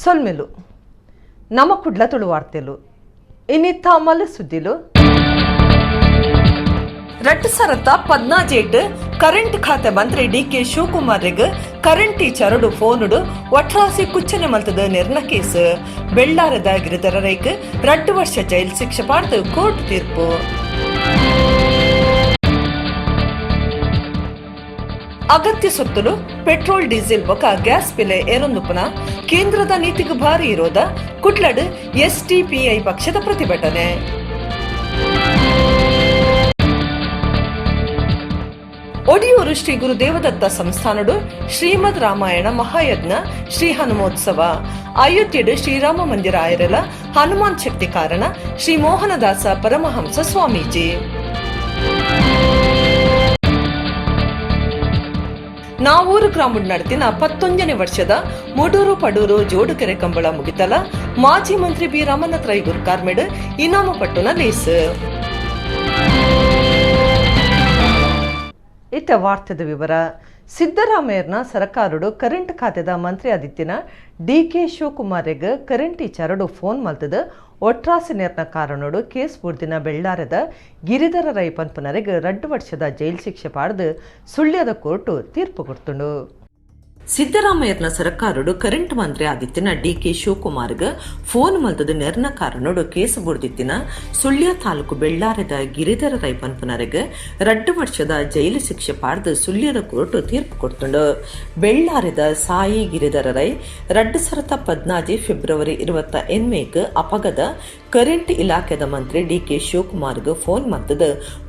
ಸೊಲ್ಮೆಲು ನಮ್ಮಕುಡ್ಲ ತುಳು ವಾರ್ತೆಲು ಇನ್ನಿತ್ತ ಅಮಲು ಸುದ್ದಿಲು 2017 ಕರೆಂಟ್ ಖಾತೆ ಮಂತ್ರಿ ಡಿ.ಕೆ. ಶಿವಕುಮಾರ್ಗೆ ಕರೆಂಟ್ ಟೀಚರ್ ಫೋನುಡು ಒಟ್ರಾಸಿ ಕುಚ್ಚನೆ ಮಲ್ತದ ನಿರ್ಣ ಕೇಸ್ ಬೆಳ್ಳಾರದ ಗಿರಿಧರ ರೈಕ್ 2 ವರ್ಷ ಜೈಲು ಶಿಕ್ಷೆ ಪಾಡ್ದು ಕೋರ್ಟ್ ತೀರ್ಪು. ಅಗತ್ಯ ಸೊತ್ತಲು ಪೆಟ್ರೋಲ್ ಡೀಸೆಲ್ ಬೊಕ ಗ್ಯಾಸ್ ಬೆಲೆ ಏರೊಂದುಪುನ ಕೇಂದ್ರದ ನೀತಿಗೆ ಭಾರಿ ವಿರೋಧ ಕುಡ್ಲಡ್ ಎಸ್ಡಿಪಿಐ ಪಕ್ಷದ ಪ್ರತಿಭಟನೆ. ಒಡಿಯೂರು ಶ್ರೀ ಗುರು ದೇವದತ್ತ ಸಂಸ್ಥಾನಡು ಶ್ರೀಮದ್ ರಾಮಾಯಣ ಮಹಾಯಜ್ಞ ಶ್ರೀ ಹನುಮೋತ್ಸವ ಅಯೋಧ್ಯೆಡು ಶ್ರೀರಾಮ ಮಂದಿರ ಆಯರಲ ಹನುಮಾನ್ ಶಕ್ತಿ ಕಾರಣ ಶ್ರೀ ಮೋಹನದಾಸ ಪರಮಹಂಸ ಸ್ವಾಮೀಜಿ. ನಾವೂರು ಗ್ರಾಮಡ್ ನಡೆದಿನ 11ನೇ ವರ್ಷದ ಮುಡೂರು ಪಡೂರು ಜೋಡುಕೆರೆ ಕಂಬಳ ಮುಗಿತಲ ಮಾಜಿ ಮಂತ್ರಿ ಬಿ ರಾಮನಾಥ್ ರೈ ಗುರ್ಕಾರ್ಮೆಡ್ ಇನಾಮ ಪಟ್ಟುನ ಲೇಸ್. ಇತ್ತ ವಾರ್ತೆದ ವಿವರ. ಸಿದ್ದರಾಮಯ್ಯನ ಸರ್ಕಾರಡು ಕರೆಂಟ್ ಖಾತೆದ ಮಂತ್ರಿ ಆದಿತ್ಯನ ಡಿ.ಕೆ. ಶಿವಕುಮಾರ್ಗೆ ಕರೆಂಟ್ ಟೀಚರ್ಡು ಫೋನ್ ಮಲ್ತದ ಒಟ್ರಾಸಿ ನೇರ್ನ ಕಾರಣೋಡು ಕೇಸ್ ಬುಡ್ದಿನ ಬೆಳ್ಳಾರದ ಗಿರಿಧರ ರೈ ಪನ್ಪನರಿಗೆ 2 ವರ್ಷದ ಜೈಲು ಶಿಕ್ಷೆ ಪಾಡ್ದು ಸುಳ್ಯದ ಕೋರ್ಟು ತೀರ್ಪು ಕೊಡ್ತುಂಡು. ಸಿದ್ದರಾಮಯ್ಯನ ಸರ್ಕಾರಡು ಕರೆಂಟ್ ಮಂತ್ರಿ ಆದಿತ್ಯನ D K. ಶಿವಕುಮಾರ್ಗೆ phone ಮಲ್ತದ ನೆರ್ನ ಕಾರಣೋಡು case ಬುಡ್ದಿತ್ತಿನ Sullia taluk ಬೆಳ್ಳಾರದ Giridhara Rai ಪನ್ಪನರಿಗೆ 2 ವರ್ಷದ ಜೈಲು ಶಿಕ್ಷೆ ಪಾಡ್ದು ಸುಳ್ಯದ ಕೋರ್ಟು ತೀರ್ಪು ಕೊಡ್ತುಂಡು. ಬೆಳ್ಳಾರದ ಸಾಯಿ ಗಿರಿಧರ ರೈ 2017 ಫೆಬ್ರವರಿ 28 ಅಪಗದ ಕರೆಂಟ್ ಇಲಾಖೆದ ಮಂತ್ರಿ ಡಿ.ಕೆ. ಶಿವಕುಮಾರ್ಗೆ ಫೋನ್ ಮಲ್ತದ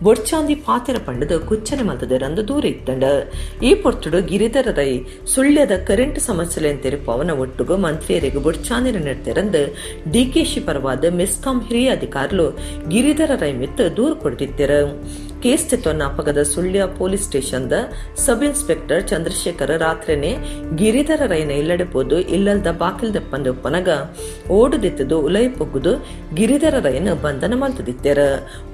ಬೊಡ್ಚಾಂದಿ ಪಾತೆರ ಪಂಡದ ಕುಚ್ಚನೆ ಮಲ್ತದ ರಂದು ದೂರ ಇತ್ತಂಡ. ಈ ಪೊರ್ತುಡು ಗಿರಿಧರ ರೈ ಸುಳ್ಯದ ಕರೆಂಟ್ ಸಮಸ್ಯೆ ತೆರಪವನ ಒಟ್ಟುಗು ಮಂತ್ರಿಯರಿಗೆ ಬೊಡ್ಚಾಂದಿನ ನೆಡ್ತೆರಂದು ಡಿಕೆಶಿ ಪರವಾದ ಮೆಸ್ಕಾಂ ಹಿರಿಯ ಅಧಿಕಾರುಲು ಗಿರಿಧರ ರೈ ಮಿತ್ತು ದೂರು ಕೊಡ್ತಿದ್ದರು. ಕೇಸ್ ತೆತ್ತೊನ್ನ ಅಪಗದ ಸುಳ್ಯ ಪೊಲೀಸ್ ಸ್ಟೇಷನ್ದ ಸಬ್ ಇನ್ಸ್ಪೆಕ್ಟರ್ ಚಂದ್ರಶೇಖರ್ ರಾತ್ರಿನೇ ಗಿರಿಧರ ರೈನ ಇಲ್ಲಡೆಪೋದು ಇಲ್ಲಲ್ದ ಬಾಕಿಲ್ ದಪ್ಪಂದು ಒಪ್ಪನಗ ಓಡುದಿತ್ತದು ಉಲೈ ಪೊಗ್ಗುದು ಗಿರಿಧರ ರೈನ ಬಂಧನ ಮಲ್ತದಿತ್ತೆರ.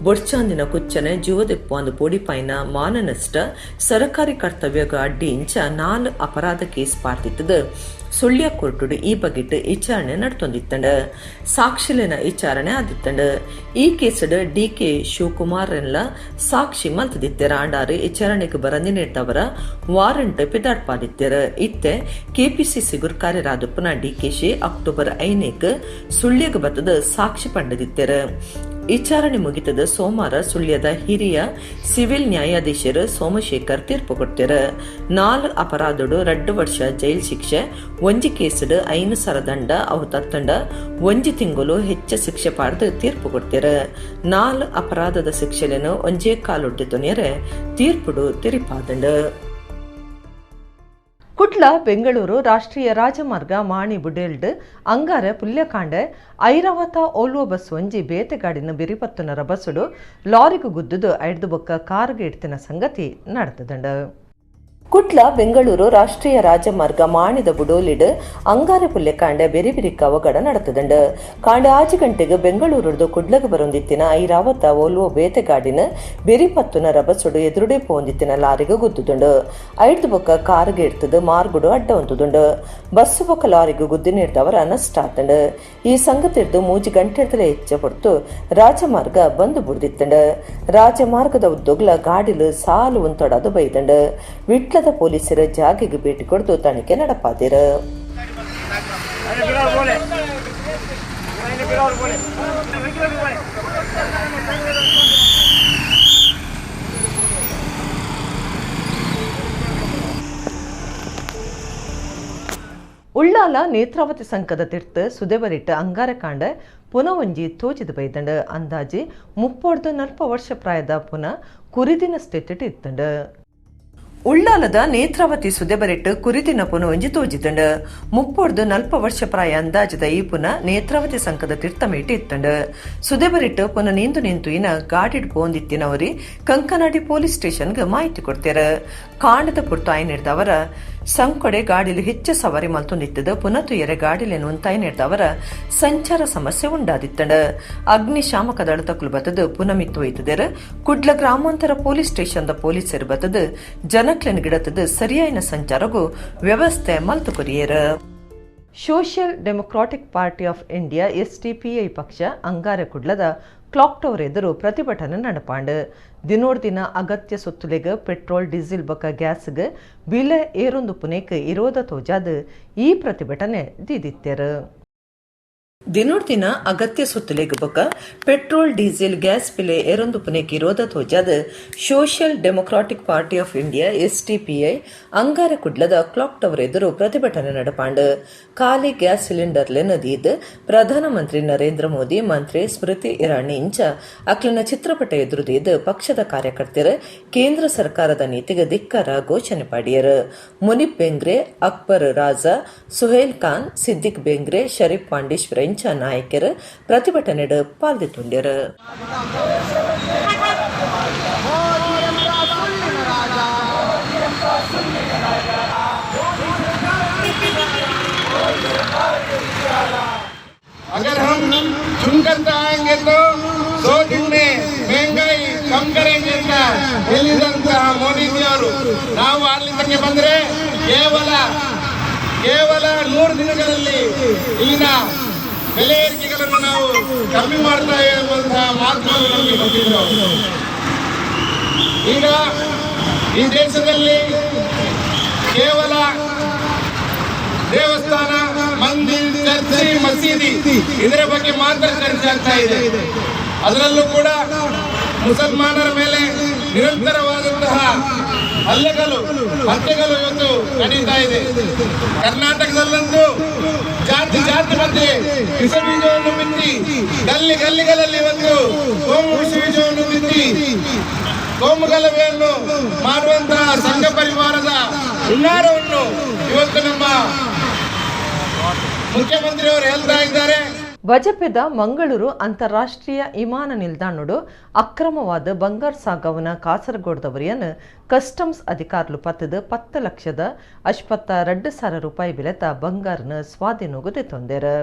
ಬೊಡ್ಚಾಂದಿನ ಕುಚ್ಚನೆ ಜೀವದೆಪ್ಪು ಅಂದು ಪೊಡಿಪಾಯಿನ ಮಾನ ನಷ್ಟ ಸರಕಾರಿ ಕರ್ತವ್ಯಗ ಅಡ್ಡಿ ಇಂಚ 4 ಅಪರಾಧ ಕೇಸ್ ಪಾಡ್ತಿತ್ತದು. ಸುಳ್ಯ ಕೋರ್ಟುಡು ಈ ಬಗೆಟ್ ವಿಚಾರಣೆ ನಡ್ತೊಂದಿತ್ತಂಡ. ಸಾಕ್ಷಿಲಿನ ವಿಚಾರಣೆ ಆದಿತ್ತಂಡ. ಈ ಕೇಸಡ್ ಡಿ.ಕೆ. ಶಿವಕುಮಾರ್ ಎಲ್ಲ ಸಾಕ್ಷಿ ಮಲ್ತದಿತ್ತೆರ ಆಂಡಾರು ವಿಚಾರಣೆಗೆ ಬರಂದಿನೇಟವರ ವಾರಂಟ್ ಪಿದಾಡ್ಪಾದಿತ್ತೆರ. ಇತ್ತೆ ಕೆಪಿಸಿಸಿ ಗುರ್ಕಾರ್ಯರಾದಪ್ಪನ ಡಿ.ಕೆ.ಶಿ ಅಕ್ಟೋಬರ್ 5 ಸುಳ್ಯಗೆ ಬತ್ತದ ಸಾಕ್ಷಿ ಪಂಡದಿತ್ತೆರ. ವಿಚಾರಣೆ ಮುಗಿತದ ಸೋಮವಾರ ಸುಳ್ಯದ ಹಿರಿಯ ಸಿವಿಲ್ ನ್ಯಾಯಾಧೀಶರು ಸೋಮಶೇಖರ್ ತೀರ್ಪು ಕೊಡ್ತಾರ. 4 ಅಪರಾಧಡು 2 ವರ್ಷ ಜೈಲ್ ಶಿಕ್ಷೆ, 1 ಕೇಸಡ್ 5,000 ದಂಡ ಅವು ತತ್ತಂಡ 1 ತಿಂಗಳು ಹೆಚ್ಚ ಶಿಕ್ಷೆ ಪಾಡ್ದು ತೀರ್ಪು ಕೊಡ್ತಾರ. 4 ಅಪರಾಧದ ಶಿಕ್ಷೆಯನ್ನು 1 ಕಾಲೊಡ್ಡಿ ತೊನೆಯರೆ ತೀರ್ಪುಡು ತಿರಿಪಾದಂಡ. ಕುಡ್ಲ ಬೆಂಗಳೂರು ರಾಷ್ಟ್ರೀಯ ರಾಜಮಾರ್ಗ ಮಾಣಿ ಬುಡೇಲ್ಡ್ ಅಂಗಾರ ಪುಲ್ಯಕಾಂಡ ಐರಾವತ ಓಲ್ವೋ ಬಸ್ ಒಂಜಿ ಬೇತೆಗಾಡಿನ ಬಿರಿಪತ್ತುನರ ಬಸ್ಸುಡು ಲಾರಿಗೂ ಗುದ್ದುದು 5 ಬೊಕ್ಕ ಕಾರ್ಗೆ ಇಡ್ತಿನ ಸಂಗತಿ ನಡೆತದಂಡ. ಕುಡ್ಲ ಬೆಂಗಳೂರು ರಾಷ್ಟ್ರೀಯ ರಾಜಮಾರ್ಗ ಮಾಣಿದ ಬುಡೋಲಿಡ್ ಅಂಗಾರ ಪುಲ್ಯಕಾಂಡ ಬೆರಿ ಬಿರಿಕ ಅವಘಡ ನಡೆತದಂಡ. ಕಾಂಡ 5 ಗಂಟೆಗೆ ಬೆಂಗಳೂರದು ಕುಡ್ಲಗೆ ಬರೊಂದಿತ್ತಿನ ಐರಾವತ ಓಲ್ವೋ ಬೇತೆಗಾಡಿನ ಬೆರಿಪತ್ತುನರ ಬಸ್ಸುಡು ಎದುರುಡೆ ಪೋಂದಿತ್ತಿನ ಲಾರಿಗೆ ಗುದ್ದುದುಂಡು 5 ಬೊಕ್ಕ ಕಾರ್ಗೆ ಇಡ್ತದ ಮಾರ್ಗುಡು ಅಡ್ಡ ಹೊಂದುದುಂಡು. ಬಸ್ಸು ಬೊಕ್ಕ ಲಾರಿಗೆ ಗುದ್ದಿನಿಡ್ದವರ ನಷ್ಟ ಆತಂಡ. ಈ ಸಂಗತಿರ್ದು 3 ಗಂಟೆದಲೇ ಹೆಚ್ಚ ಹೊರತು ರಾಜಮಾರ್ಗ ಬಂದು ಬುಡ್ದಿತ್ತಂಡ. ರಾಜಮಾರ್ಗದ ಉದ್ದೋಗ್ಲ ಗಾಡಿಲು ಸಾಲು ಒಂತೊಡದು ಬೈದಂಡ. ವಿಟ್ಲದ ಪೊಲೀಸರ ಜಾಗೆಗೆ ಭೇಟಿ ಕೊಡ್ದು ತನಿಖೆ ನಡಪಾದಿರ. ಉಳ್ಳಾಲ ನೇತ್ರಾವತಿ ಸಂಘದ ತೀರ್ಥ ಸುದೇವರಿಟ್ಟ ಅಂಗಾರಕಾಂಡ ಪುನಃ ಒಂಜಿ ತೋಜಿದ ಬೈದಂಡ. ಅಂದಾಜಿ 30-40 ವರ್ಷ ಪ್ರಾಯದ ಪುನಃ ಕುರಿದಿನ ಸ್ಥಿತಿ ಇತ್ತಂಡ. ಉಳ್ಳಾಲದ ನೇತ್ರಾವತಿ ಸುದೆಬರೆಟ್ಟು ಕುರಿತಿನ ಪುನಃ ಒಂಜಿ ತೋಜಿತಂಡ. 30-40 ವರ್ಷ ಪ್ರಾಯ ಅಂದಾಜದ ಈ ಪುನಃ ನೇತ್ರಾವತಿ ಸಂಘದ ತೀರ್ಥಮೇಟಿ ಇತ್ತಂಡ. ಸುದೆಬರೆಟ್ಟು ಪುನಃ ನಿಂತು ಇನ ಗಾಡಿಡ್ ಪೋಂದಿತ್ತಿನವರಿ ಕಂಕನಾಡಿ ಪೊಲೀಸ್ ಸ್ಟೇಷನ್ಗೆ ಮಾಹಿತಿ ಕೊಡ್ತಾರ. ಕಾಂಡದ ಪುಟ್ಟು ಆಯ್ನಿಡ್ದವರ ಸಂಕೊಡೆ ಗಾಡಿಲು ಹೆಚ್ಚು ಸವಾರಿ ಮಲ್ತೊಂದಿತ್ತದ. ಪುನಃ ತುಯರೆ ಗಾಡಿಲೇನು ಉಂತಾಯ್ನಿಡ್ದವರ ಸಂಚಾರ ಸಮಸ್ಯೆ ಉಂಡಾದಿತ್ತಂಡ. ಅಗ್ನಿಶಾಮಕ ದಳ ತಕ್ಕಲು ಬತ್ತದ ಪುನಃ ಮಿತ್ತು ಒಯ್ತದರ. ಕುಡ್ಲ ಗ್ರಾಮಾಂತರ ಪೊಲೀಸ್ ಸ್ಟೇಷನ್ದ ಪೊಲೀಸರು ಬತ್ತದ ಜನಕ್ಲೆನ್ ಗಿಡತದ ಸರಿಯಾಯಿನ ಸಂಚಾರಗೂ ವ್ಯವಸ್ಥೆ ಮಲ್ತು ಕೊರಿಯರ. Social democratic party of India SDPI ಪಕ್ಷ ಅಂಗಾರಕುಡ್ಲದ ಕ್ಲಾಕ್ ಟವರ್ ಎದುರು ಪ್ರತಿಭಟನೆ ನಡಪಾಂಡು ದಿನೋಡ್ ದಿನ ಅಗತ್ಯ ಸೊತ್ತುಲೆಗ ಪೆಟ್ರೋಲ್ ಡೀಸೆಲ್ ಬೊಕ್ಕ ಗ್ಯಾಸ್ಗೆ ಬೆಲೆ ಏರೊಂದು ಪುನೇಕ್ ವಿರೋಧ ತೋಜಾದ ಈ ಪ್ರತಿಭಟನೆ ದಿದಿತ್ತೆರು. ದಿನೋಡ್ ದಿನ ಅಗತ್ಯ ಸೊತ್ತುಲೆಗ ಬೊಕ್ಕ ಪೆಟ್ರೋಲ್ ಡೀಸೆಲ್ ಗ್ಯಾಸ್ ಬೆಲೆ ಏರೊಂದು ಪುನೇಕ್ ವಿರೋಧ ತೋಜಾದ social democratic party of India SDPI ಅಂಗಾರಕುಡ್ಲದ ಕ್ಲಾಕ್ ಟವರ್ ಎದುರು ಪ್ರತಿಭಟನೆ ನಡಪಾಂಡು ಖಾಲಿ ಗ್ಯಾಸ್ ಸಿಲಿಂಡರ್ಲೆ ನದೀದ್ ಪ್ರಧಾನಮಂತ್ರಿ ನರೇಂದ್ರ ಮೋದಿ ಮಂತ್ರಿ ಸ್ಮೃತಿ ಇರಾನಿ ಇಂಚ ಅಕ್ಲನ ಚಿತ್ರಪಟ ಎದುರುದೀದ್ ಪಕ್ಷದ ಕಾರ್ಯಕರ್ತರು ಕೇಂದ್ರ ಸರ್ಕಾರದ ನೀತಿಗೆ ಧಿಕ್ಕಾರ ಘೋಷಣೆ ಪಾಡಿಯರು. ಮುನಿಪ್ ಬೆಂಗ್ರೆ, ಅಕ್ಬರ್ ರಾಜಾ, ಸುಹೇಲ್ ಖಾನ್, ಸಿದ್ದಿಕ್ ಬೆಂಗ್ರೆ, ಶರೀಫ್ ಪಾಂಡೇಶ್ವರ ಇಂಚ ನಾಯಕರು ಪ್ರತಿಭಟನೆಡ್ ಪಾಲ್ಗೊಂಡಿರು. अगर हम चुनकर आएंगे तो 100 दिन में महंगाई कम करेंगे ಅಂತ ಹೇಳಿದಂತಹ ಮೋದಿಜಿ ಅವರು ನಾವು ಆಡಳಿತಕ್ಕೆ ಬಂದರೆ ಕೇವಲ 100 ದಿನಗಳಲ್ಲಿ ಇಲ್ಲಿನ ಬೆಲೆ ಏರಿಕೆಗಳನ್ನು ನಾವು ಕಮ್ಮಿ ಮಾಡ್ತಾ ಇರುವಂತಹ ಮಾತುಗಳು ನಮಗೆ ಗೊತ್ತಿದ್ರು. ಈಗ ಈ ದೇಶದಲ್ಲಿ ಕೇವಲ ದೇವಸ್ಥಾನ, ಮಂದಿರ, ಚರ್ಚ್, ಮಸೀದಿ ಇದರ ಬಗ್ಗೆ ಮಾತ್ರ ಚರ್ಚೆ ಆಗ್ತಾ ಇದೆ. ಅದರಲ್ಲೂ ಕೂಡ ಮುಸಲ್ಮಾನರ ಮೇಲೆ ನಿರಂತರವಾದಂತಹ ಹತ್ಯೆಗಳು ಇವತ್ತು ನಡೀತಾ ಇದೆ. ಕರ್ನಾಟಕದಲ್ಲಂತೂ ಜಾತಿ ಮಧ್ಯೆ ವಿಷ ಬೀಜವನ್ನು ಬಿತ್ತಿ ಗಲ್ಲಿಗಳಲ್ಲಿ ಇವತ್ತು ಕೋಮು ವಿಷ ಬೀಜವನ್ನು ಬಿತ್ತಿ ಕೋಮುಗಲಭೆಯನ್ನು ಮಾಡುವಂತಹ ಸಂಘ ಪರಿವಾರದ ಹುನ್ನಾರವನ್ನು ಇವತ್ತು ನಮ್ಮ ಮುಖ್ಯಮಂತ್ರಿಯವರು ಹೇಳ್ತಾ ಇದ್ದಾರೆ. ಬಜಪೆದ ಮಂಗಳೂರು ಅಂತಾರಾಷ್ಟ್ರೀಯ ವಿಮಾನ ನಿಲ್ದಾಣಡು ಅಕ್ರಮವಾದ ಬಂಗಾರ ಸಾಗವನ ಕಾಸರಗೋಡ್ದವರಿಯನ್ನು ಕಸ್ಟಮ್ಸ್ ಅಧಿಕಾರುలు ಪತ್ತದ 10,52,000 ರೂಪಾಯಿ ಬೆಲೆತ ಬಂಗಾರನ ಸ್ವಾಧೀನಗೊದೆ ತೊಂದರೆ.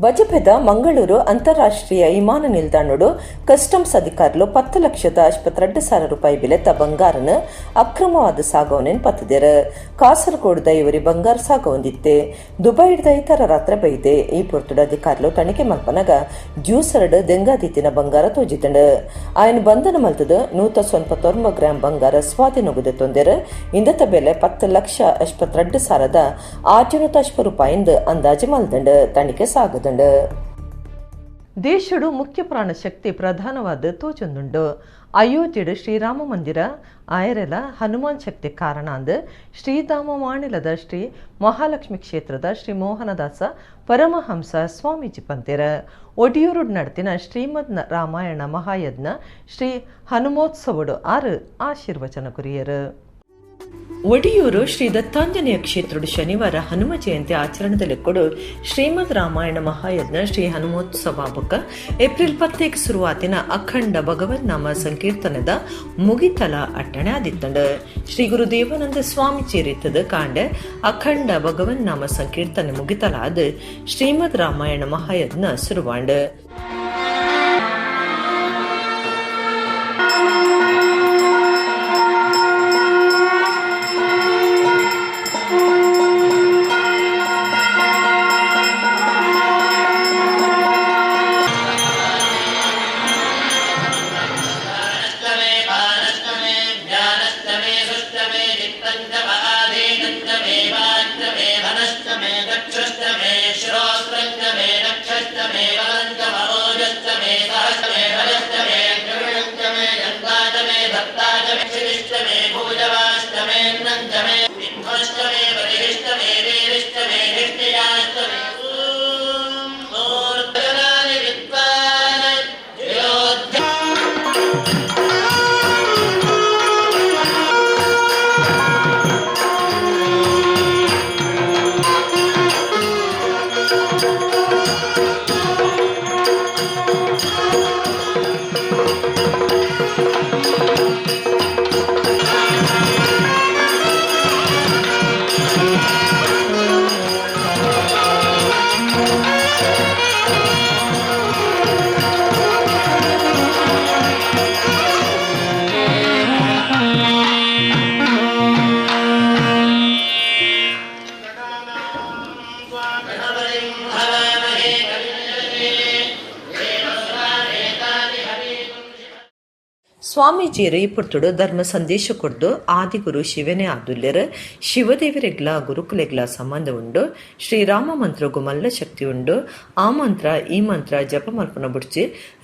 ಬಜಪೆದ ಮಂಗಳೂರು ಅಂತಾರಾಷ್ಟ್ರೀಯ ವಿಮಾನ ನಿಲ್ದಾಣಡು ಕಸ್ಟಮ್ಸ್ ಅಧಿಕಾರುలు 10,52,000 ರೂಪಾಯಿ ಬೆಲೆತ ಬಂಗಾರನ ಅಕ್ರಮವಾದ ಸಾಗವನೇನು ಪತ್ತದೇರು. ಕಾಸರಗೋಡ್ದ ಇವರಿ ಬಂಗಾರ ಸಾಗವೊಂದಿತ್ತೆ. ದುಬೈಡ್ದ ಇತರ ರಾತ್ರಿ ಬೈದೆ. ಈ ಪೊರ್ತುಡ ಅಧಿಕಾರುలు ತನಿಖೆ ಮಲ್ಪನಾಗ ಜ್ಯೂಸರಡ್ ದೆಂಗಾದಿತ್ತಿನ ಬಂಗಾರ ತೋಜಿತಂಡು ఆయన ಬಂಧನ ಮಲ್ತದ 199 ಗ್ರಾಂ ಬಂಗಾರ ಸ್ವಾಧೀನಗೊದೆ ತೊಂದರೆ. ಇಂದತ ಬೆಲೆ 10,52,650 ರೂಪಾಯಿಂದ ಅಂದಾಜು ಮಲ್ದಂಡು ತನಿಖೆ ಸಾಗದಂಡು. ದೇಶಡು ಮುಖ್ಯ ಪ್ರಾಣ ಶಕ್ತಿ ಪ್ರಧಾನವಾದ ತೋಜೊಂದುಂಡು. ಅಯೋಧ್ಯೆಡು ಶ್ರೀರಾಮ ಮಂದಿರ ಆಯರೆಲ ಹನುಮಾನ್ ಶಕ್ತಿ ಕಾರಣ ಅಂದು ಶ್ರೀಧಾಮ ಮಾಣಿಲದ ಶ್ರೀ ಮಹಾಲಕ್ಷ್ಮಿ ಕ್ಷೇತ್ರದ ಶ್ರೀ ಮೋಹನದಾಸ ಪರಮಹಂಸ ಸ್ವಾಮೀಜಿ ಪಂತೆರ ಒಡಿಯೂರು ನಡತಿನ ಶ್ರೀಮದ್ ರಾಮಾಯಣ ಮಹಾಯಜ್ಞ ಶ್ರೀ ಹನುಮೋತ್ಸವಡು 6 ಆಶೀರ್ವಚನ ಕುರಿಯರು. ಒಡಿಯೂರು ಶ್ರೀ ದತ್ತಾಂಜನೇಯ ಕ್ಷೇತ್ರಡು ಶನಿವಾರ ಹನುಮ ಜಯಂತಿ ಆಚರಣೆದಲ್ಲಿಕ್ಕೊಡು ಶ್ರೀಮದ್ ರಾಮಾಯಣ ಮಹಾಯಜ್ಞ ಶ್ರೀ ಹನುಮೋತ್ಸವ ಬೊಕ್ಕ ಏಪ್ರಿಲ್ 10 ಶುರುವಾತಿನ ಅಖಂಡ ಭಗವನ್ ನಾಮ ಸಂಕೀರ್ತನದ ಮುಗಿತಲ ಅಟ್ಟಣೆ ಆದಿತ್ತಂಡು. ಶ್ರೀ ಗುರು ದೇವಾನಂದ ಸ್ವಾಮೀಜಿ ರೀತದ ಕಾಂಡ ಅಖಂಡ ಭಗವನ್ ನಾಮ ಸಂಕೀರ್ತನೆ ಮುಗಿತಲಾದ ಶ್ರೀಮದ್ ರಾಮಾಯಣ ಮಹಾಯಜ್ಞ ಶುರುವಾಂಡು. ಸ್ವಾಮೀಜಿಯರು ಈ ಪುರ್ತುಡು ಧರ್ಮ ಸಂದೇಶ ಕೊಡ್ದು ಆದಿಗುರು ಶಿವನೇ ಆದುಲ್ಯರ ಶಿವದೇವರೆಗ್ಲ ಗುರುಕುಲೆಗ್ಲ ಸಂಬಂಧ ಉಂಡು ಶ್ರೀರಾಮ ಮಂತ್ರಗೂ ಮಲ್ಲ ಶಕ್ತಿ ಉಂಡು ಆ ಮಂತ್ರ ಈ ಮಂತ್ರ ಜಪ ಮಲ್ಪನ ಬುಡ್ಚಿ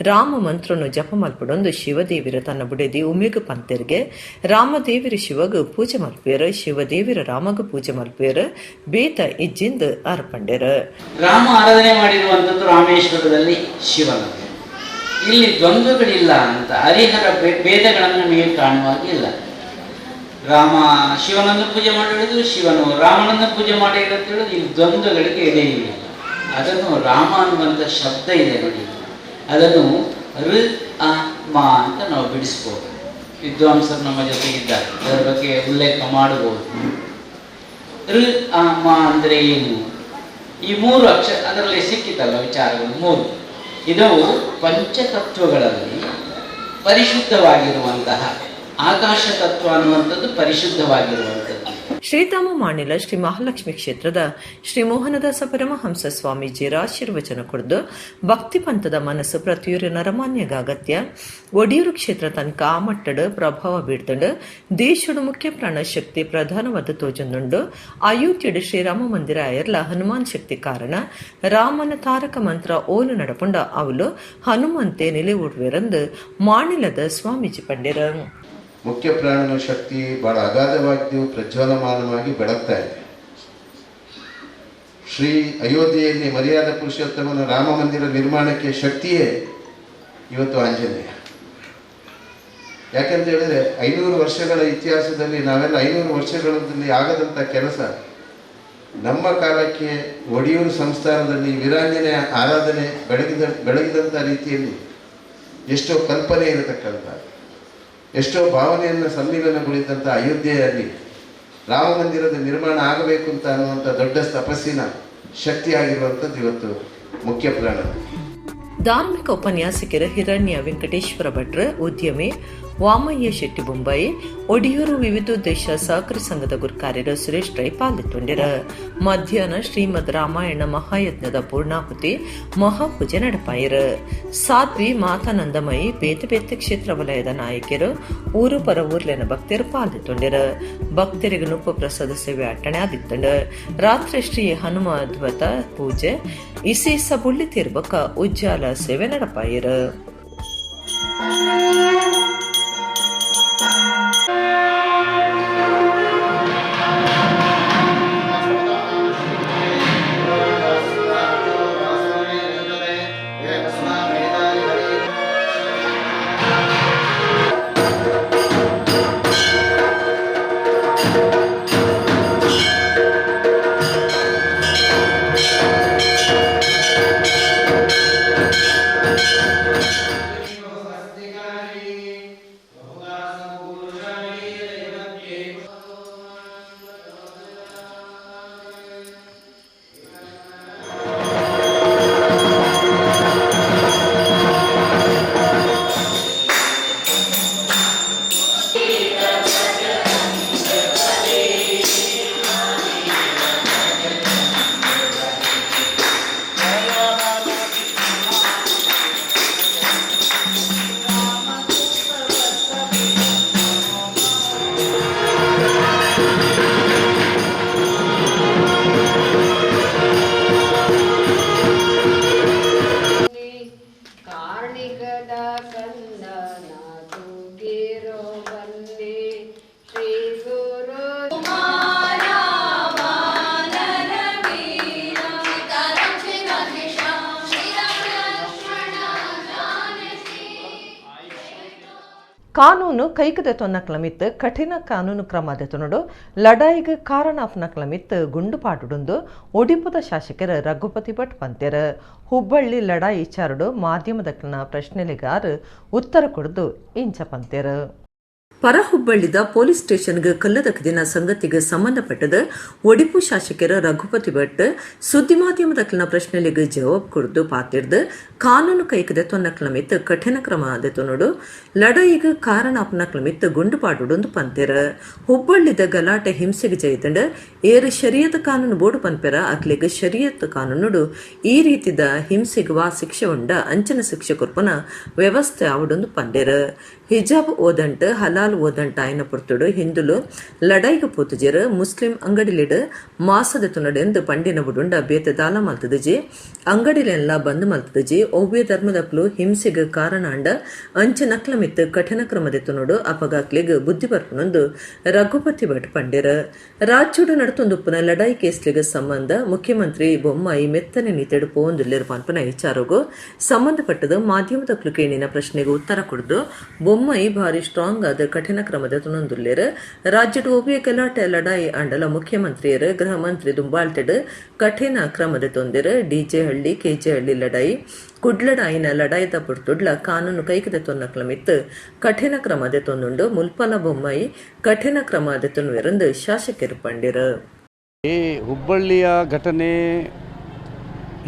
ರಾಮ ಮಂತ್ರನು ಜಪ ಮಲ್ಪಡೊಂದು ಶಿವದೇವಿರ ತನ್ನ ಬುಡೆದಿ ಉಮಿಗು ಪಂತೆರ್ಗೆ ರಾಮದೇವಿರ ಶಿವಗ ಪೂಜೆ ಮಲ್ಪೇರ ಶಿವದೇವಿರ ರಾಮಗ ಪೂಜೆ ಮಲ್ಪೇರ ಬೇತ ಇಜ್ಜಿಂದ ಅರ್ಪಂಡೆರ. ರಾಮ ಆರಾಧನೆ ಮಾಡಿರುವಂಥದ್ದು ರಾಮೇಶ್ವರದಲ್ಲಿ ಶಿವನ. ಇಲ್ಲಿ ದ್ವಂದ್ವಗಳಿಲ್ಲ ಅಂತ ಹರಿಹರ ಭೇದಗಳನ್ನು ನೀವು ಕಾಣುವಾಗಿಲ್ಲ. ರಾಮ ಶಿವನನ್ನು ಪೂಜೆ ಮಾಡಿರೋದು, ಶಿವನು ರಾಮನನ್ನು ಪೂಜೆ ಮಾಡಿರೋದು, ಇಲ್ಲಿ ದ್ವಂದ್ವಗಳಿಗೆ ಎಡೆ ಇಲ್ಲ. ಅದನ್ನು ರಾಮ ಅನ್ನುವಂಥ ಶಬ್ದ ಇದೆ ನೋಡಿ, ಅದನ್ನು ಋ ಅ ಮ ಅಂತ ನಾವು ಬಿಡಿಸ್ಬೋದು. ವಿದ್ವಾಂಸರು ನಮ್ಮ ಜೊತೆಗಿದ್ದಾರೆ, ಅದರ ಬಗ್ಗೆ ಉಲ್ಲೇಖ ಮಾಡಬಹುದು. ಋ ಅ ಮ ಅಂದರೆ ಏನು? ಈ ಮೂರು ಅಕ್ಷರ ಅದರಲ್ಲಿ ಸಿಕ್ಕಿತಲ್ಲ ವಿಚಾರಗಳು ಮೂರು. ಇದು ಪಂಚತತ್ವಗಳಲ್ಲಿ ಪರಿಶುದ್ಧವಾಗಿರುವಂತಹ ಆಕಾಶ ತತ್ವ ಅನ್ನುವಂಥದ್ದು ಪರಿಶುದ್ಧವಾಗಿರುವಂಥದ್ದು. ಶ್ರೀಧಾಮ ಮಾಣಿಲ ಶ್ರೀ ಮಹಾಲಕ್ಷ್ಮಿ ಕ್ಷೇತ್ರದ ಶ್ರೀ ಮೋಹನದಾಸ ಪರಮಹಂಸ ಸ್ವಾಮೀಜಿಯರ ಆಶೀರ್ವಚನ ಕೊಡ್ದು ಭಕ್ತಿ ಪಂಥದ ಮನಸ್ಸು ಪ್ರತಿಯೊರು ನರಮಾನ್ಯಗ ಅಗತ್ಯ ಒಡಿಯೂರು ಕ್ಷೇತ್ರ ತನಕ ಆ ಮಟ್ಟದ ಪ್ರಭಾವ ಬೀಳ್ತಂಡು ದೇಶದ ಮುಖ್ಯ ಪ್ರಾಣ ಶಕ್ತಿ ಪ್ರಧಾನವಾದ ತೋಜೊಂದುಂಡು ಅಯೋಧ್ಯೆಡು ಶ್ರೀರಾಮ ಮಂದಿರ ಆಯರ್ಲ ಹನುಮಾನ್ ಶಕ್ತಿ ಕಾರಣ ರಾಮನ ತಾರಕ ಮಂತ್ರ ಓಲು ನಡಪುಂಡ ಅವಳು ಹನುಮಂತೆ ನಿಲೆಯುಡುವೆರಂದು ಮಾಣಿಲದ ಸ್ವಾಮೀಜಿ ಪಂಡಿರ. ಮುಖ್ಯ ಪ್ರಾಣನ ಶಕ್ತಿ ಬಹಳ ಅಗಾಧವಾಗಿದ್ದು ಪ್ರಜ್ವಲಮಾನವಾಗಿ ಬೆಳಗ್ತಾ ಇದೆ. ಶ್ರೀ ಅಯೋಧ್ಯೆಯಲ್ಲಿ ಮರ್ಯಾದ ಪುರುಷೋತ್ತಮನ ರಾಮ ಮಂದಿರ ನಿರ್ಮಾಣಕ್ಕೆ ಶಕ್ತಿಯೇ ಇವತ್ತು ಆಂಜನೇಯ. ಯಾಕೆಂತ ಹೇಳಿದ್ರೆ 500 ವರ್ಷಗಳ ಇತಿಹಾಸದಲ್ಲಿ ನಾವೆಲ್ಲ 500 ವರ್ಷಗಳಲ್ಲಿ ಆಗದಂಥ ಕೆಲಸ ನಮ್ಮ ಕಾಲಕ್ಕೆ ಒಡಿಯೂರು ಸಂಸ್ಥಾನದಲ್ಲಿ ವೀರಾಂಜನೇಯ ಆರಾಧನೆ ಬೆಳಗಿದಂಥ ರೀತಿಯಲ್ಲಿ ಎಷ್ಟೋ ಕಲ್ಪನೆ ಇರತಕ್ಕಂಥ, ಎಷ್ಟೋ ಭಾವನೆಯನ್ನು ಸಮ್ಮಿಲನಗೊಳಿಸಿದಂಥ ಅಯೋಧ್ಯೆಯಲ್ಲಿ ರಾಮ ಮಂದಿರದ ನಿರ್ಮಾಣ ಆಗಬೇಕು ಅಂತ ಅನ್ನುವಂಥ ದೊಡ್ಡ ತಪಸ್ಸಿನ ಶಕ್ತಿಯಾಗಿರುವಂಥದ್ದು ಇವತ್ತು ಮುಖ್ಯ ಪ್ರಾಣ. ಧಾರ್ಮಿಕ ಉಪನ್ಯಾಸಕರ ಹಿರಣ್ಯ ವೆಂಕಟೇಶ್ವರ ಭಟ್ರ, ಉದ್ಯಮಿ ವಾಮಯ್ಯ ಶೆಟ್ಟಿ ಬೊಂಬಾಯಿ, ಒಡಿಯೂರು ವಿವಿಧೋದ್ದೇಶ ಸಹಕಾರಿ ಸಂಘದ ಗುರುಕಾರ್ಯರ ಸುರೇಶ್ ರೈ ಪಾಲ್ಗೊಂಡಿರ. ಮಧ್ಯಾಹ್ನ ಶ್ರೀಮದ್ ರಾಮಾಯಣ ಮಹಾಯಜ್ಞದ ಪೂರ್ಣಾಹುತಿ ಮಹಾಪೂಜೆ ನಡಪಾಯಿರ. ಸಾಧ್ವಿ ಮಾತಾನಂದಮಯಿ ಬೇತೆ ಬೇತೆ ಕ್ಷೇತ್ರ ವಲಯದ ನಾಯಕರು ಊರು ಪರ ಊರ್ಲಿನ ಭಕ್ತರು ಪಾಲ್ಗೊಂಡಿರ. ಭಕ್ತರಿಗೆ ನುಪ್ಪು ಪ್ರಸಾದ ಸೇವೆ ಅಟ್ಟಣೆ ಆದಿತ್ತಂಡ. ರಾತ್ರಿ ಶ್ರೀ ಹನುಮಾದ್ವತ ಪೂಜೆ ಇಸೀಸ ಬುಳ್ಳಿ ತೀರ್ಬಕ ಉಜ್ಜಾಲ ಸೇವೆ ನಡಪಾಯಿರ. ಕಾನೂನು ಕೈಕದ ತೊನ್ನಕ್ಲಮಿತ್ ಕಠಿಣ ಕಾನೂನು ಕ್ರಮದೆತೊನಡು ಲಡಾಯಿಗೆ ಕಾರಣಾಫ್ನಕ್ಲಮಿತ್ ಗುಂಡುಪಾಟುಡುಂದು ಒಡಿಪುದ ಶಾಸಕರ ರಘುಪತಿ ಭಟ್ ಪಂತೆರ. ಹುಬ್ಬಳ್ಳಿ ಲಡಾಯಿ ವಿಚಾರಡು ಮಾಧ್ಯಮದಕ್ಲನ ಪ್ರಶ್ನೆಲಿಗಾರ ಉತ್ತರ ಕೊಡ್ದು ಇಂಚ ಪಂತೆರ. ಪರಹುಬ್ಬಳ್ಳಿದ ಪೊಲೀಸ್ ಸ್ಟೇಷನ್ಗೆ ಕಲ್ಲದಕದಿನ ಸಂಗತಿಗೆ ಸಂಬಂಧಪಟ್ಟದ ಒಡಿಪು ಶಾಸಕರ ರಘುಪತಿ ಭಟ್ ಸುದ್ದಿ ಮಾಧ್ಯಮದಕ್ಲಿನ ಪ್ರಶ್ನೆಗಳಿಗೆ ಜವಾಬ್ ಕೊಡ್ದು ಪಾತಿರ್ದು ಕಾನೂನು ಕೈಕದೆ ತೊನ್ನಕ್ಲ ಮಿತ್ತು ಕಠಿಣ ಕ್ರಮ ಆದೆತೊನೋಡು ಲಡಾಯಿಗೆ ಕಾರಣ ಅಪ್ನಕ್ಲ ಮಿತ್ತು ಗುಂಡುಪಾಡುಡೊಂದು ಪಂತೆರ ಹುಬ್ಬಳ್ಳಿದ ಗಲಾಟೆ ಹಿಂಸೆಗೆ ಜೈತಂಡ ಏರು ಶರಿಯತ್ ಕಾನೂನು ಬೋರ್ಡು ಪನ್ಪೆರ ಅಕ್ಲಿಗೆ ಶರಿಯತ್ ಕಾನೂನುಡು ಈ ರೀತಿದ ಹಿಂಸೆಗೆ ವಾ ಶಿಕ್ಷೆ ಉಂಡ ಅಂಚನ ಶಿಕ್ಷೆ ಕೊರ್ಪನ ವ್ಯವಸ್ಥೆ ಆವಡೊಂದು ಪಂಡೆರ ಹಿಜಾಬ್ ಓದಂಟ ಹಲಾಲ್ ಓದಂಟ ಆಯ್ನ ಪುರ್ತುಡು ಹಿಂದುಲು ಲಡಾಯಿಗೆ ಪೋತುಜೆರ್ ಮುಸ್ಲಿಂ ಅಂಗಡಿಲಿಡ್ ಮಾಸದ ತುನಡೆಂದು ಪಂಡಿನ ಬುಡುಂಡ ಬೇತೆ ದಾಲ ಮಲ್ತದಜಿ ಅಂಗಡಿಲೆಲ್ಲ ಬಂದ್ ಮಲ್ತದಜಿ ಒವ್ವೆ ಧರ್ಮದಕ್ಲು ಹಿಂಸೆಗೆ ಕಾರಣ ಅಂಡ ಅಂಚ ನಕ್ಲ ಮಿತ್ತು ಕಠಿಣ ಕ್ರಮದ ತುನೋಡು ಅಪಗಾಕ್ಲಿಗೆ ಬುದ್ಧಿ ಬರ್ಪನೊಂದು ರಘುಪತಿ ಭಟ್ ಪಂಡೆರ ರಾಜ್ಯೋಡು ನಡತೊಂದುಪ್ಪನ ಲಡಾಯಿ ಕೇಸ್ಲಿಗೆ ಸಂಬಂಧ ಮುಖ್ಯಮಂತ್ರಿ ಬೊಮ್ಮಾಯಿ ಮೆತ್ತನೆ ನೀತೆಡು ಪೋಂದುಲ್ಲಿರು ಪನ್ಪನ ವಿಚಾರಗೂ ಸಂಬಂಧಪಟ್ಟದ ಮಾಧ್ಯಮದಕ್ಲು ಕೇಳಿನ ಪ್ರಶ್ನೆಗೆ ಉತ್ತರ ಕೊಡದು ಬೊಮ್ಮಾಯಿ ಭಾರಿ ಸ್ಟ್ರಾಂಗ್ ಆದ ಕಠಿಣ ಕ್ರಮದ ತುನೊಂದುಲ್ಲೇರ್ ರಾಜ್ಯದ ಒವ್ವೆ ಗಲಾಟೆ ಲಡಾಯಿ ಅಂಡಲ ಮುಖ್ಯಮಂತ್ರಿಯರು ಗೃಹ ಮಂತ್ರಿ ದುಂಬಾಳ್ತೆಡ್ ಕಠಿಣ ಕ್ರಮದ ತೊಂದಿರ ಡಿಜೆ ಹಳ್ಳಿ ಕೆಜೆ ಹಳ್ಳಿ ಲಡಾಯಿ ಕುಡ್ಲಡಾಯಿನ ಲಡಾಯಿದ ಪುರ್ತುಡ್ಲ ಕಾನೂನು ಕೈಕದೆ ತೊನ್ನಕ್ಲ ಮಿತ್ತು ಕಠಿಣ ಕ್ರಮದ ತೊಂದುಂಡು ಮುಲ್ಪಲ ಬೊಮ್ಮಾಯಿ ಕಠಿಣ ಕ್ರಮದ ತೊನ್ವೆರಂದು ಶಾಸಕರು ಪಂಡಿರ. ಹುಬ್ಬಳ್ಳಿಯ ಘಟನೆ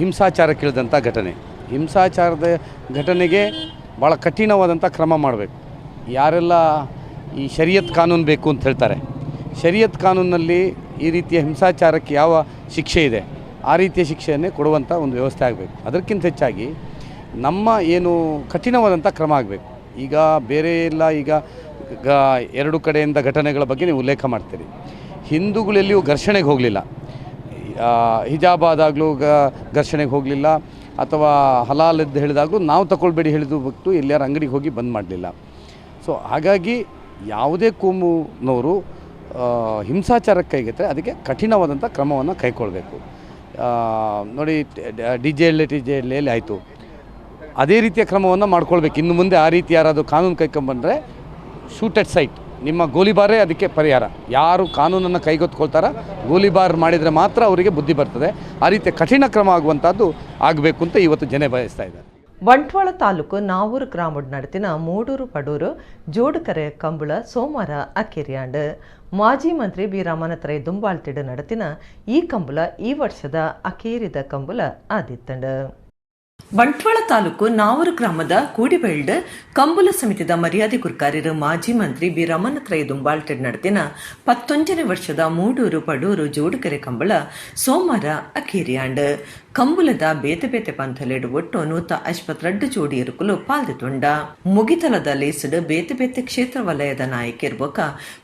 ಹಿಂಸಾಚಾರಕ್ಕಿಳಿದಂಥ ಘಟನೆ. ಹಿಂಸಾಚಾರದ ಘಟನೆಗೆ ಭಾಳ ಕಠಿಣವಾದಂಥ ಕ್ರಮ ಮಾಡಬೇಕು. ಯಾರೆಲ್ಲ ಈ ಶರಿಯತ್ ಕಾನೂನು ಬೇಕು ಅಂತ ಹೇಳ್ತಾರೆ, ಶರಿಯತ್ ಕಾನೂನಲ್ಲಿ ಈ ರೀತಿಯ ಹಿಂಸಾಚಾರಕ್ಕೆ ಯಾವ ಶಿಕ್ಷೆ ಇದೆ ಆ ರೀತಿಯ ಶಿಕ್ಷೆಯನ್ನೇ ಕೊಡುವಂಥ ಒಂದು ವ್ಯವಸ್ಥೆ ಆಗಬೇಕು. ಅದಕ್ಕಿಂತ ಹೆಚ್ಚಾಗಿ ನಮ್ಮ ಏನು ಕಠಿಣವಾದಂಥ ಕ್ರಮ ಆಗಬೇಕು. ಈಗ ಬೇರೆ ಎಲ್ಲ ಈಗ ಎರಡು ಕಡೆಯಿಂದ ಘಟನೆಗಳ ಬಗ್ಗೆ ನೀವು ಉಲ್ಲೇಖ ಮಾಡ್ತೀರಿ. ಹಿಂದೂಗಳೆಲ್ಲಿಯೂ ಘರ್ಷಣೆಗೆ ಹೋಗಲಿಲ್ಲ, ಹಿಜಾಬ್ ಆದಾಗಲೂ ಘರ್ಷಣೆಗೆ ಹೋಗಲಿಲ್ಲ, ಅಥವಾ ಹಲಾಲ್ ಎಂದು ಹೇಳಿದಾಗಲೂ ನಾವು ತಗೊಳ್ಬೇಡಿ ಹೇಳಿದ್ದು ಬಿಟ್ಟು ಎಲ್ಲಾರು ಅಂಗಡಿಗೆ ಹೋಗಿ ಬಂದ್ ಮಾಡಲಿಲ್ಲ. ಸೊ ಹಾಗಾಗಿ ಯಾವುದೇ ಕೋಮುನವರು ಹಿಂಸಾಚಾರಕ್ಕೆ ಕೈಗೆತ್ತರೆ ಅದಕ್ಕೆ ಕಠಿಣವಾದಂಥ ಕ್ರಮವನ್ನು ಕೈಗೊಳ್ಳಬೇಕು. ನೋಡಿ, ಡಿ ಜೆ ಹಳ್ಳಿಯಲ್ಲಿ ಆಯಿತು, ಅದೇ ರೀತಿಯ ಕ್ರಮವನ್ನು ಮಾಡ್ಕೊಳ್ಬೇಕು. ಇನ್ನು ಮುಂದೆ ಆ ರೀತಿ ಯಾರಾದರೂ ಕಾನೂನು ಕೈಕೊಂಡ್ಬಂದರೆ ಶೂಟ್ ಎಟ್ ಸೈಟ್, ನಿಮ್ಮ ಗೋಲಿಬಾರೇ ಅದಕ್ಕೆ ಪರಿಹಾರ. ಯಾರು ಕಾನೂನನ್ನು ಕೈಗೆತ್ತಿಕೊಳ್ತಾರ ಗೋಲಿಬಾರ್ ಮಾಡಿದರೆ ಮಾತ್ರ ಅವರಿಗೆ ಬುದ್ಧಿ ಬರ್ತದೆ. ಆ ರೀತಿಯ ಕಠಿಣ ಕ್ರಮ ಆಗುವಂಥದ್ದು ಆಗಬೇಕು ಅಂತ ಇವತ್ತು ಜನ ಬಯಸ್ತಾ ಇದ್ದಾರೆ. ಬಂಟ್ವಾಳ ತಾಲೂಕು ನಾವೂರು ಗ್ರಾಮಡ್ ನಡತಿನ ಮೂಡೂರು ಪಡೂರು ಜೋಡುಕರೆ ಕಂಬಳ ಸೋಮವಾರ ಅಕ್ಕೇರಿಯಾಂಡ್ ಮಾಜಿ ಮಂತ್ರಿ ಬಿ ರಾಮನತ್ರೈ ದುಂಬಾಳ್ತಿಡು ನಡತಿನ ಈ ಕಂಬಳ ಈ ವರ್ಷದ ಅಕೇರಿದ ಕಂಬಳ ಆದಿತ್ತಂಡ. ಬಂಟ್ವಾಳ ತಾಲೂಕು ನಾವೂರು ಗ್ರಾಮದ ಕೂಡಿಬೆಳ್ಡ್ ಕಂಬುಲ ಸಮಿತಿದ ಮರ್ಯಾದೆ ಕುರ್ಕಾರ್ಯರು ಮಾಜಿ ಮಂತ್ರಿ ಬಿ ರಾಮನತ್ರೈ ದುಂಬಾಳ್ತಿಡ್ ನಡತಿನ 11ನೇ ವರ್ಷದ ಮೂಡೂರು ಪಡೂರು ಜೋಡುಕೆರೆ ಕಂಬಳ ಸೋಮವಾರ ಅಕೇರಿಯಾಂಡ್ ಕಂಬುಲದ ಬೇತೆ ಬೇತೆ ಪಂಥಲೆಡ್ ಒಟ್ಟು 152 ಜೋಡಿ ಇರುಕುಲು ಪಾಲ್ದಿತುಂಡ. ಮುಗಿತಲದ ಲೇಸಡ್ ಬೇತೆ ಬೇತೆ ಕ್ಷೇತ್ರ ವಲಯದ ನಾಯಕರ್ ಬೊಕ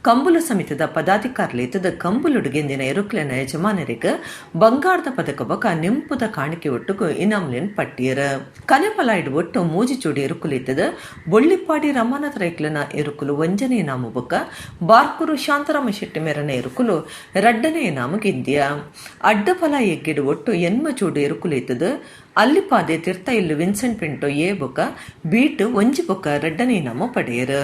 ಕಂಬುಲ ಸಮಿತಿದ ಪದಾಧಿಕಾರಿಲೇತದ ಕಂಬುಲುಡುಗೆಂದಿನ ಇರುಕ್ಲೆನ ಯಜಮಾನರಿಗೆ ಬಂಗಾರದ ಪದಕ ಬೊಕ ನಿಂಪುದ ಕಾಣಿಕೆ ಒಟ್ಟುಗು ಇನಾಮ್ಲಿನ್ ಪಟ್ಟಿಯರ್. ಕನೆಪಲಾಯ್ಡ್ ಒಟ್ಟು 3 ಜೋಡಿ ಇರುಕುಲಿತದ ಬೊಳ್ಳಿಪ್ಪಾಡಿ ರಮಾನಾಥ ರೈಕ್ಲನ ಇರುಕುಲು 1ನೇ ಇನಾಮು ಬೊಕ ಬಾರ್ಕೂರು ಶಾಂತರಾಮ ಶೆಟ್ಟಿ ಮೆರನ ಇರುಕುಲು 2ನೇ ಇನಾಮು ಗಿಂದಿಯ. ಅಡ್ಡಫಲ ಎಗ್ಗಿಡು ಒಟ್ಟು 8 ಜೋಡಿ ಇರುಕುಲಿತದ ಅಲ್ಲಿಪಾದೆ ತೀರ್ಥ ಇಲ್ಲು ವಿನ್ಸೆಂಟ್ ಪಿಂಟೋ ಎ ಬೊಕ ಬೀಟ್ ಒಂಜಿ ಬೊಕ 2ನೇ ಇನಾಮು ಪಡೆಯರು.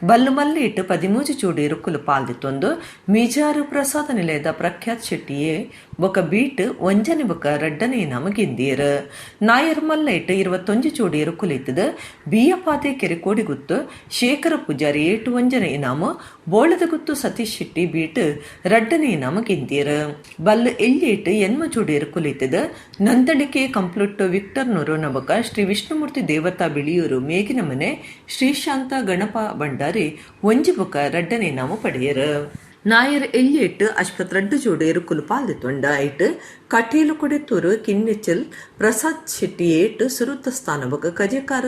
ಬಲ್ಲು ಮಲ್ಲೆ ಇಟ್ಟು 13 ಜೋಡಿ ಇರುಕುಲು ಪಾಲ್ದಿತ್ತೊಂದು ಮೀಜಾರು ಪ್ರಸಾದ ನಿಲಯದ ಪ್ರಖ್ಯಾತ್ ಶೆಟ್ಟಿ ಎ ಬೊಕ ಬೀಟ್ 1ನೇ ಬೊಕ 2ನೇ ಇನಾಮು ಗಿಂದಿಯರು. ನಾಯರ್ ಮಲ್ಲ ಇಟ್ಟು 21 ಜೋಡಿ ಇರುಕುಲಿತದ ಬಿಯಪಾದೆ ಕೆರೆ ಕೋಡಿಗುತ್ತು ಶೇಖರ ಪೂಜಾರಿ ಏಟು 1ನೇ ಇನಾಮು ಬೋಳದ ಗುತ್ತು ಸತೀಶ್ ಶೆಟ್ಟಿ ಬೀಟ್ 2ನೇ ಇನಾಮು ಗಿಂದಿಯರು. ಬಲ್ಲು ಎಲ್ಲಿ ಇಟ್ಟು 8 ಜೋಡಿ ಇರುಕುಲಿತದ ನಂದಡಿಕೆ ಕಂಪ್ಲೂಟ್ ವಿಕ್ಟರ್ ನೊರೋನ ಬೊಕ ಶ್ರೀ ವಿಷ್ಣುಮೂರ್ತಿ ದೇವತಾ ಬಿಳಿಯೂರು ಮೇಗಿನ ಮನೆ ಶ್ರೀಶಾಂತ ಗಣಪ ಭಂಡಾರಿ 1 ಬೊಕ 2ನೇ ಇನಾಮು ಪಡೆಯರು. ನಾಯರ್ ಎಲ್ಲಿಯಟ್ಟು 22 ಜೋಡಿ ಇರುಕುಲು ಪಾಲ್ದಿತ್ತೊಂಡ ಐಟ್ ಕಟೀಲು ಕೊಡೆತ್ತೂರು ಕಿನ್ನೆಚ್ಚಲ್ ಪ್ರಸಾದ್ ಶೆಟ್ಟಿ ಏಟ್ ಸುರುತ್ತ ಸ್ಥಾನ ಬೊಕ ಕಜೆಕಾರ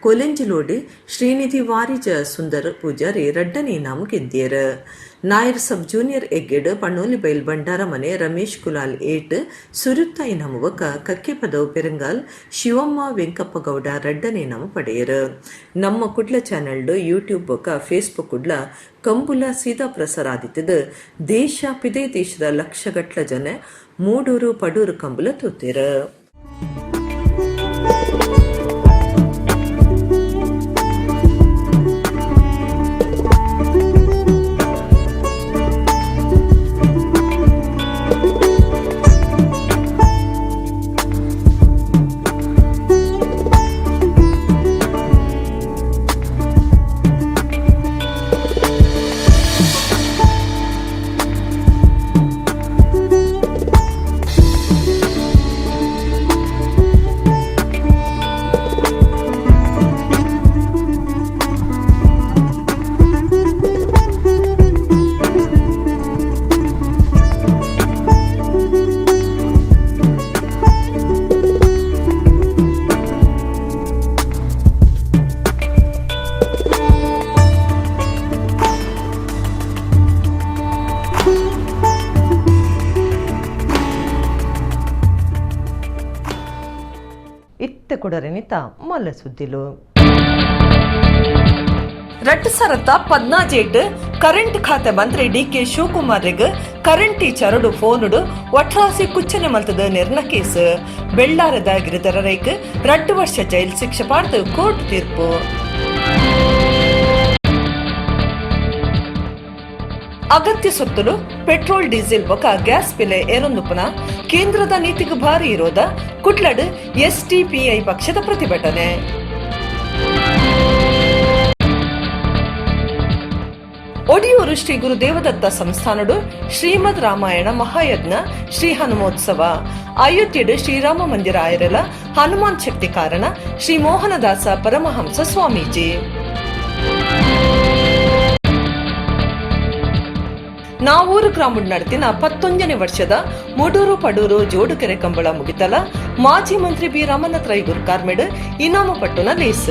ಕೊಲೆಂಜಿಲೋಡಿ ಶ್ರೀನಿಧಿ ವಾರಿಜ ಸುಂದರ್ ಪೂಜಾರಿ 2ನೇ ಇನಾಮು ಗೆದ್ದಿಯರು. ನಾಯರ್ ಸಬ್ ಜೂನಿಯರ್ ಎಗ್ಗೆಡ್ ಪಣ್ಣೋಲಿ ಬೈಲ್ ಭಂಡಾರ ಮನೆ ರಮೇಶ್ ಕುಲಾಲ್ ಏಟ್ ಸುರುತ್ತ ಇನಾಮು ಬೊಕ ಕಕ್ಕೆ ಪದವು ಪೆರಂಗಾಲ್ ಶಿವಮ್ಮ ವೆಂಕಪ್ಪ ಗೌಡ 2ನೇ ಇನಾಮು ಪಡೆಯರು. ನಮ್ಮ ಕುಡ್ಲ ಚಾನೆಲ್ಡು ಯೂಟ್ಯೂಬ್ ಬೊಕ ಫೇಸ್ಬುಕ್ ಕುಡ್ಲ ಕಂಬುಲ ಸೀದಾ ಪ್ರಸಾರ ಆದಿತ್ತದ ದೇಶ ಪಿದೇ ದೇಶದ ಲಕ್ಷಗಟ್ಲ ಜನ ಮೂಡೂರು ಪಡೂರು ಕಂಬುಲ ತೂತಿರು. ಇತ್ತೆ ಕೊಡರೆನಿತ ಮಲ್ಲ ಸುದ್ದಿಲು ರಟ್ಟಸರತ 17 ಕರೆಂಟ್ ಖಾತೆ ಮಂತ್ರಿ ಡಿಕೆ ಶಿವಕುಮಾರ್ಗೆ ಕರೆಂಟ್ ಟೀಚರ್ಡು ಫೋನುಡು ಒಟ್ರಾಸಿ ಕುಚ್ಚನೆ ಮಲ್ತದ ನಿರ್ಣ ಕೇಸ್ ಬೆಳ್ಳಾರದ ಗಿರಿಧರರೈಕ್ 2 ವರ್ಷ ಜೈಲ್ ಶಿಕ್ಷೆ ಪಾಡ್ದು ಕೋರ್ಟ್ ತೀರ್ಪು ಅಗತ್ಯ ಸೊತ್ತಲು ಪೆಟ್ರೋಲ್ ಡೀಸೆಲ್ ಬೊಕ ಗ್ಯಾಸ್ ಬೆಲೆ ಏರೊಂದುಪುನ ಕೇಂದ್ರದ ನೀತಿಗೆ ಭಾರಿ ವಿರೋಧ ಕುಡ್ಲಡ್ ಎಸ್ಡಿಪಿಐ ಪಕ್ಷದ ಪ್ರತಿಭಟನೆ ಒಡಿಯೂರು ಶ್ರೀ ಗುರು ದೇವದತ್ತ ಸಂಸ್ಥಾನಡು ಶ್ರೀಮದ್ ರಾಮಾಯಣ ಮಹಾಯಜ್ಞ ಶ್ರೀ ಹನುಮೋತ್ಸವ ಅಯೋಧ್ಯೆಡು ಶ್ರೀರಾಮ ಮಂದಿರ ಆಯರಲ ಹನುಮಾನ್ ಶಕ್ತಿ ಕಾರಣ ಶ್ರೀ ಮೋಹನದಾಸ ಪರಮಹಂಸ ಸ್ವಾಮೀಜಿ ನಾವೂರು ಗ್ರಾಮಡ್ ನಡತಿನ 11ನೇ ವರ್ಷದ ಮೂಡೂರು ಪಡೂರು ಜೋಡುಕೆರೆ ಕಂಬಳ ಮುಗಿತಲ ಮಾಜಿ ಮಂತ್ರಿ ಬಿ ರಾಮನಾಥ್ ರೈ ಗುರ್ಕಾರ್ಮೆಡ್ ಇನಾಮ ಪಟ್ಟುನ ಲೇಸ್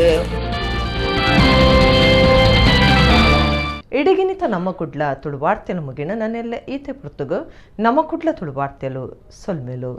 ಇಡಗಿನಿತ ನಮ್ಮಕುಡ್ಲ ತುಳುವಾರ್ತೆಲು ಮುಗಿನ ನನ್ನೆಲ್ಲ ಈತೆ ಪುರ್ತುಗು ನಮ್ಮಕುಡ್ಲ ತುಳುವಾರ್ತೆಲು ಸೊಲ್ಮೆಲು